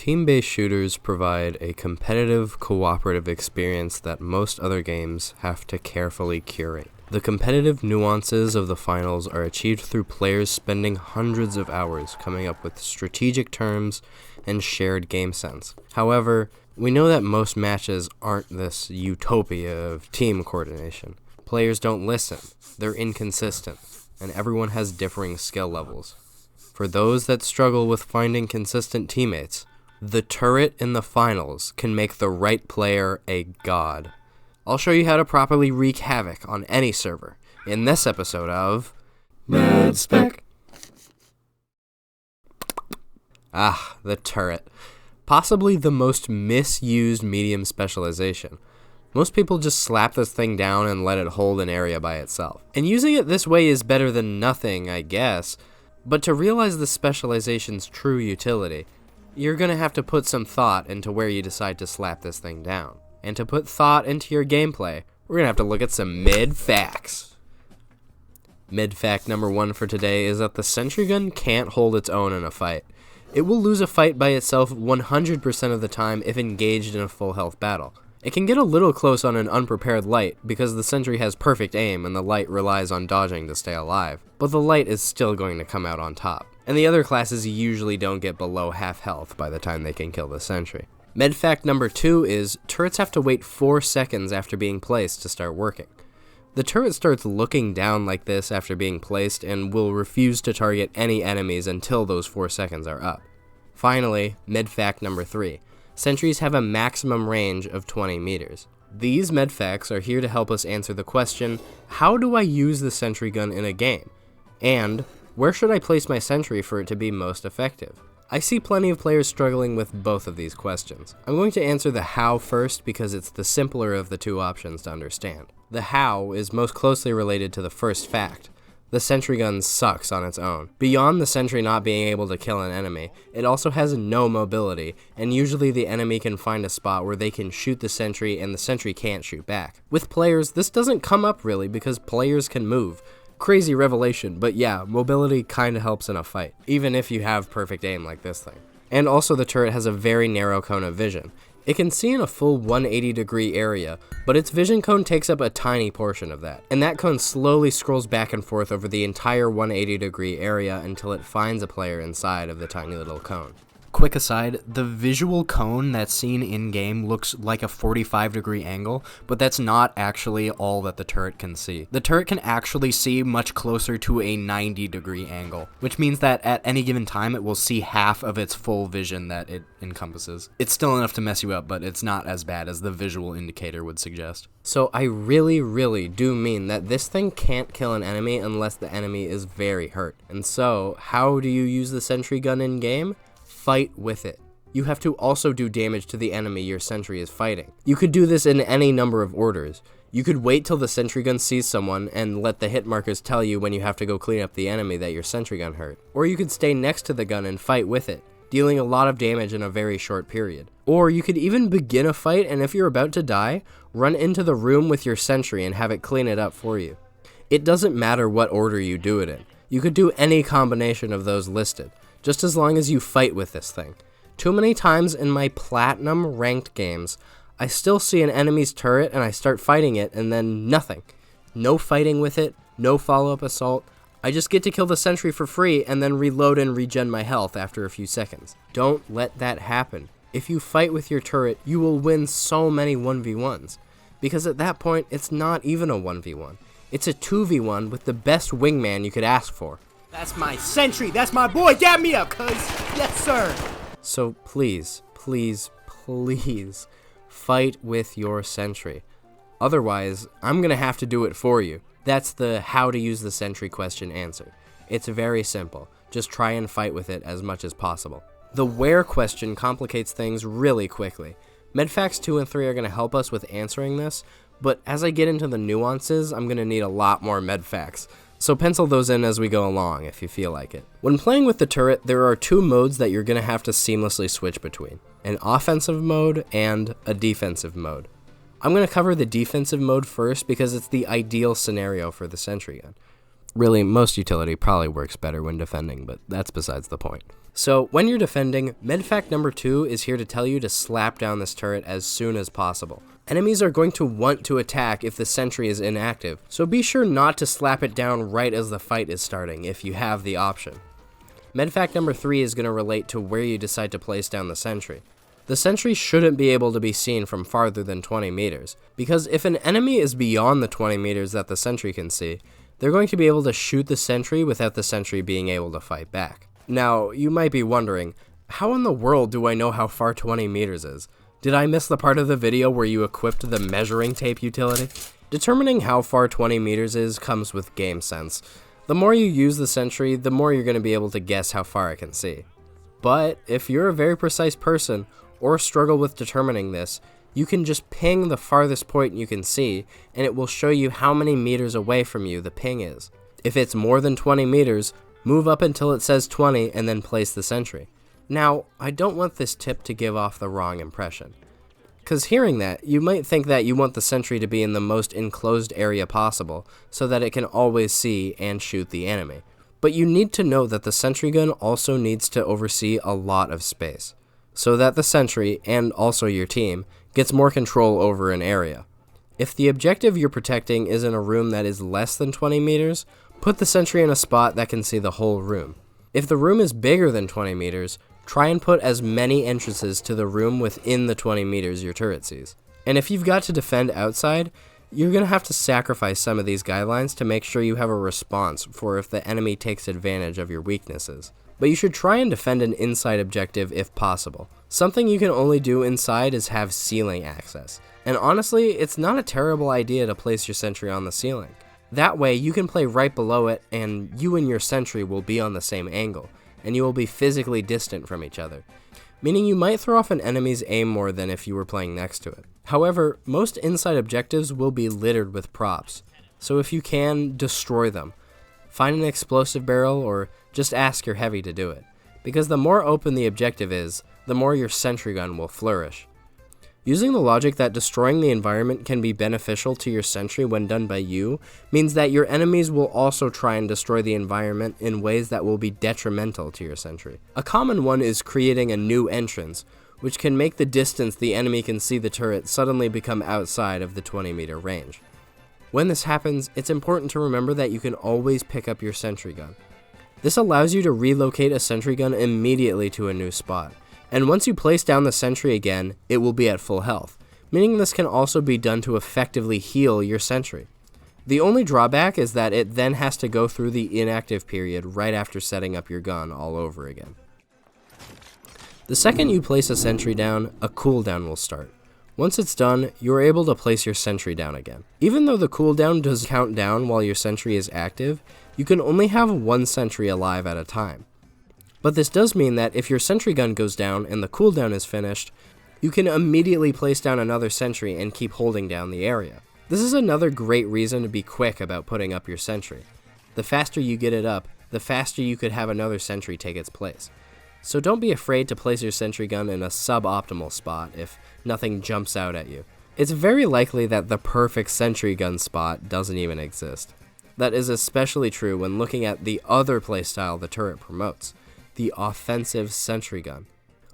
Team-based shooters provide a competitive, cooperative experience that most other games have to carefully curate. The competitive nuances of the finals are achieved through players spending hundreds of hours coming up with strategic terms and shared game sense. However, we know that most matches aren't this utopia of team coordination. Players don't listen, they're inconsistent, and everyone has differing skill levels. For those that struggle with finding consistent teammates, the turret in the finals can make the right player a god. I'll show you how to properly wreak havoc on any server in this episode of MedSpec. The turret. Possibly the most misused medium specialization. Most people just slap this thing down and let it hold an area by itself. And using it this way is better than nothing, I guess. But to realize the specialization's true utility, you're going to have to put some thought into where you decide to slap this thing down. And to put thought into your gameplay, we're going to have to look at some mid-facts. Mid-fact number 1 for today is that the sentry gun can't hold its own in a fight. It will lose a fight by itself 100% of the time if engaged in a full health battle. It can get a little close on an unprepared light because the sentry has perfect aim and the light relies on dodging to stay alive, but the light is still going to come out on top. And the other classes usually don't get below half health by the time they can kill the sentry. Medfact number 2 is turrets have to wait 4 seconds after being placed to start working. The turret starts looking down like this after being placed and will refuse to target any enemies until those 4 seconds are up. Finally, medfact number 3. Sentries have a maximum range of 20 meters. These medfacts are here to help us answer the question, how do I use the sentry gun in a game? And where should I place my sentry for it to be most effective? I see plenty of players struggling with both of these questions. I'm going to answer the how first because it's the simpler of the two options to understand. The how is most closely related to the first fact. The sentry gun sucks on its own. Beyond the sentry not being able to kill an enemy, it also has no mobility, and usually the enemy can find a spot where they can shoot the sentry and the sentry can't shoot back. With players, this doesn't come up really because players can move. Crazy revelation, but yeah, mobility kinda helps in a fight, even if you have perfect aim like this thing. And also the turret has a very narrow cone of vision. It can see in a full 180-degree area, but its vision cone takes up a tiny portion of that, and that cone slowly scrolls back and forth over the entire 180-degree area until it finds a player inside of the tiny little cone. Quick aside, the visual cone that's seen in-game looks like a 45-degree angle, but that's not actually all that the turret can see. The turret can actually see much closer to a 90-degree angle, which means that at any given time it will see half of its full vision that it encompasses. It's still enough to mess you up, but it's not as bad as the visual indicator would suggest. So I really do mean that this thing can't kill an enemy unless the enemy is very hurt. And so, how do you use the sentry gun in-game? Fight with it. You have to also do damage to the enemy your sentry is fighting. You could do this in any number of orders. You could wait till the sentry gun sees someone and let the hit markers tell you when you have to go clean up the enemy that your sentry gun hurt. Or you could stay next to the gun and fight with it, dealing a lot of damage in a very short period. Or you could even begin a fight and if you're about to die, run into the room with your sentry and have it clean it up for you. It doesn't matter what order you do it in. You could do any combination of those listed, just as long as you fight with this thing. Too many times in my platinum ranked games, I still see an enemy's turret and I start fighting it and then nothing. No fighting with it, no follow-up assault. I just get to kill the sentry for free and then reload and regen my health after a few seconds. Don't let that happen. If you fight with your turret, you will win so many 1v1s. Because at that point, it's not even a 1v1. It's a 2v1 with the best wingman you could ask for. That's my sentry. That's my boy. Gab me up, cuz. Yes, sir. So please fight with your sentry. Otherwise, I'm gonna have to do it for you. That's the how to use the sentry question answer. It's very simple. Just try and fight with it as much as possible. The where question complicates things really quickly. Medfacts 2 and 3 are gonna help us with answering this, but as I get into the nuances, I'm gonna need a lot more medfacts. So pencil those in as we go along if you feel like it. When playing with the turret, there are 2 modes that you're going to have to seamlessly switch between. An offensive mode and a defensive mode. I'm going to cover the defensive mode first because it's the ideal scenario for the sentry gun. Really, most utility probably works better when defending, but that's besides the point. So when you're defending, medfact number 2 is here to tell you to slap down this turret as soon as possible. Enemies are going to want to attack if the sentry is inactive, so be sure not to slap it down right as the fight is starting if you have the option. Medfact number 3 is going to relate to where you decide to place down the sentry. The sentry shouldn't be able to be seen from farther than 20 meters, because if an enemy is beyond the 20 meters that the sentry can see, they're going to be able to shoot the sentry without the sentry being able to fight back. Now, you might be wondering, how in the world do I know how far 20 meters is? Did I miss the part of the video where you equipped the measuring tape utility? Determining how far 20 meters is comes with game sense. The more you use the sentry, the more you're going to be able to guess how far it can see. But if you're a very precise person, or struggle with determining this, you can just ping the farthest point you can see, and it will show you how many meters away from you the ping is. If it's more than 20 meters, move up until it says 20 and then place the sentry. Now, I don't want this tip to give off the wrong impression. Because hearing that, you might think that you want the sentry to be in the most enclosed area possible, so that it can always see and shoot the enemy. But you need to know that the sentry gun also needs to oversee a lot of space, so that the sentry, and also your team, gets more control over an area. If the objective you're protecting is in a room that is less than 20 meters, put the sentry in a spot that can see the whole room. If the room is bigger than 20 meters, try and put as many entrances to the room within the 20 meters your turret sees. And if you've got to defend outside, you're going to have to sacrifice some of these guidelines to make sure you have a response for if the enemy takes advantage of your weaknesses. But you should try and defend an inside objective if possible. Something you can only do inside is have ceiling access. And honestly, it's not a terrible idea to place your sentry on the ceiling. That way, you can play right below it, and you and your sentry will be on the same angle, and you will be physically distant from each other, meaning you might throw off an enemy's aim more than if you were playing next to it. However, most inside objectives will be littered with props, so if you can, destroy them. Find an explosive barrel, or just ask your heavy to do it, because the more open the objective is, the more your sentry gun will flourish. Using the logic that destroying the environment can be beneficial to your sentry when done by you means that your enemies will also try and destroy the environment in ways that will be detrimental to your sentry. A common one is creating a new entrance, which can make the distance the enemy can see the turret suddenly become outside of the 20-meter range. When this happens, it's important to remember that you can always pick up your sentry gun. This allows you to relocate a sentry gun immediately to a new spot. And once you place down the sentry again, it will be at full health, meaning this can also be done to effectively heal your sentry. The only drawback is that it then has to go through the inactive period right after setting up your gun all over again. The second you place a sentry down, a cooldown will start. Once it's done, you are able to place your sentry down again. Even though the cooldown does count down while your sentry is active, you can only have one sentry alive at a time. But this does mean that if your sentry gun goes down and the cooldown is finished, you can immediately place down another sentry and keep holding down the area. This is another great reason to be quick about putting up your sentry. The faster you get it up, the faster you could have another sentry take its place. So don't be afraid to place your sentry gun in a suboptimal spot if nothing jumps out at you. It's very likely that the perfect sentry gun spot doesn't even exist. That is especially true when looking at the other playstyle the turret promotes, the offensive sentry gun.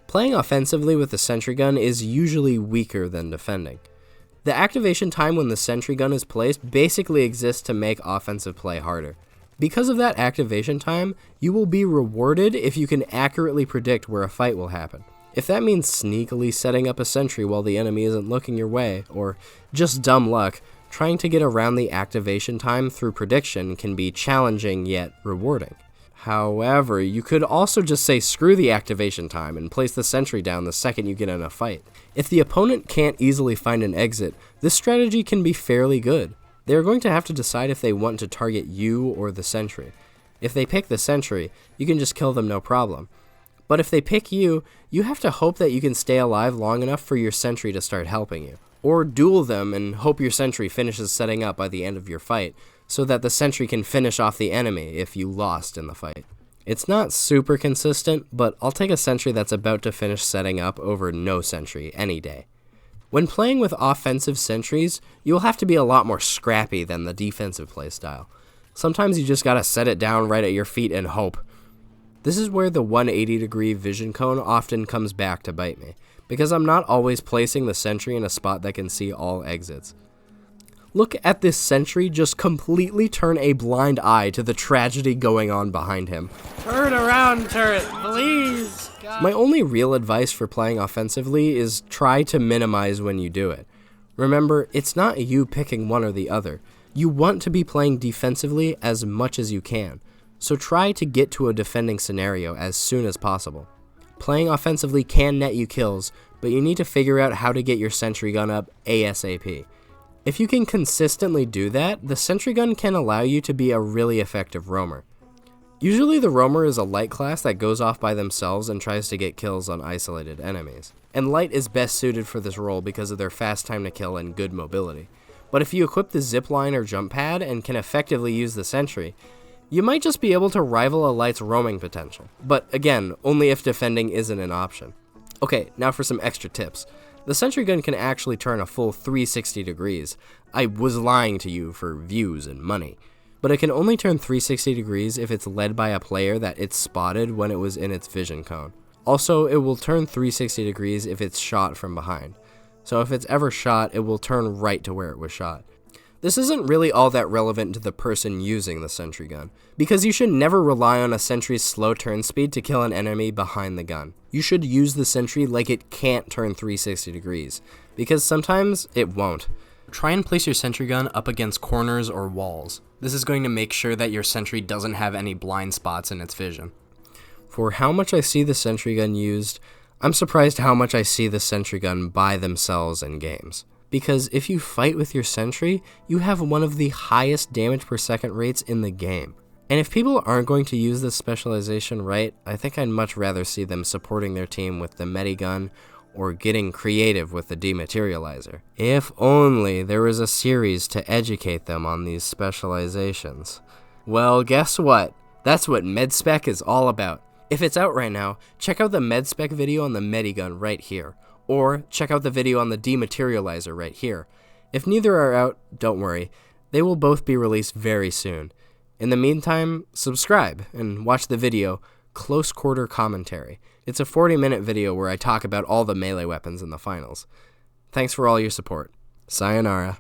Playing offensively with the sentry gun is usually weaker than defending. The activation time when the sentry gun is placed basically exists to make offensive play harder. Because of that activation time, you will be rewarded if you can accurately predict where a fight will happen. If that means sneakily setting up a sentry while the enemy isn't looking your way, or just dumb luck, trying to get around the activation time through prediction can be challenging yet rewarding. However, you could also just say screw the activation time and place the sentry down the second you get in a fight. If the opponent can't easily find an exit, this strategy can be fairly good. They are going to have to decide if they want to target you or the sentry. If they pick the sentry, you can just kill them no problem. But if they pick you, you have to hope that you can stay alive long enough for your sentry to start helping you. Or duel them and hope your sentry finishes setting up by the end of your fight, so that the sentry can finish off the enemy if you lost in the fight. It's not super consistent, but I'll take a sentry that's about to finish setting up over no sentry any day. When playing with offensive sentries, you'll have to be a lot more scrappy than the defensive playstyle. Sometimes you just gotta set it down right at your feet and hope. This is where the 180-degree vision cone often comes back to bite me, because I'm not always placing the sentry in a spot that can see all exits. Look at this sentry just completely turn a blind eye to the tragedy going on behind him. Turn around, turret, please. God. My only real advice for playing offensively is try to minimize when you do it. Remember, it's not you picking one or the other. You want to be playing defensively as much as you can, so try to get to a defending scenario as soon as possible. Playing offensively can net you kills, but you need to figure out how to get your sentry gun up ASAP. If you can consistently do that, the sentry gun can allow you to be a really effective roamer. Usually the roamer is a light class that goes off by themselves and tries to get kills on isolated enemies. And light is best suited for this role because of their fast time to kill and good mobility. But if you equip the zipline or jump pad and can effectively use the sentry, you might just be able to rival a light's roaming potential. But again, only if defending isn't an option. Okay, now for some extra tips. The sentry gun can actually turn a full 360 degrees. I was lying to you for views and money. But it can only turn 360 degrees if it's led by a player that it's spotted when it was in its vision cone. Also, it will turn 360 degrees if it's shot from behind. So if it's ever shot, it will turn right to where it was shot. This isn't really all that relevant to the person using the sentry gun, because you should never rely on a sentry's slow turn speed to kill an enemy behind the gun. You should use the sentry like it can't turn 360 degrees, because sometimes it won't. Try and place your sentry gun up against corners or walls. This is going to make sure that your sentry doesn't have any blind spots in its vision. For how much I see the sentry gun used, I'm surprised how much I see the sentry gun by themselves in games. Because if you fight with your sentry, you have one of the highest damage per second rates in the game. And if people aren't going to use this specialization right, I think I'd much rather see them supporting their team with the medigun or getting creative with the dematerializer. If only there was a series to educate them on these specializations. Well, guess what? That's what MedSpec is all about. If it's out right now, check out the MedSpec video on the medigun right here. Or check out the video on the dematerializer right here. If neither are out, don't worry. They will both be released very soon. In the meantime, subscribe and watch the video Close Quarter Commentary. It's a 40-minute video where I talk about all the melee weapons in the finals. Thanks for all your support. Sayonara.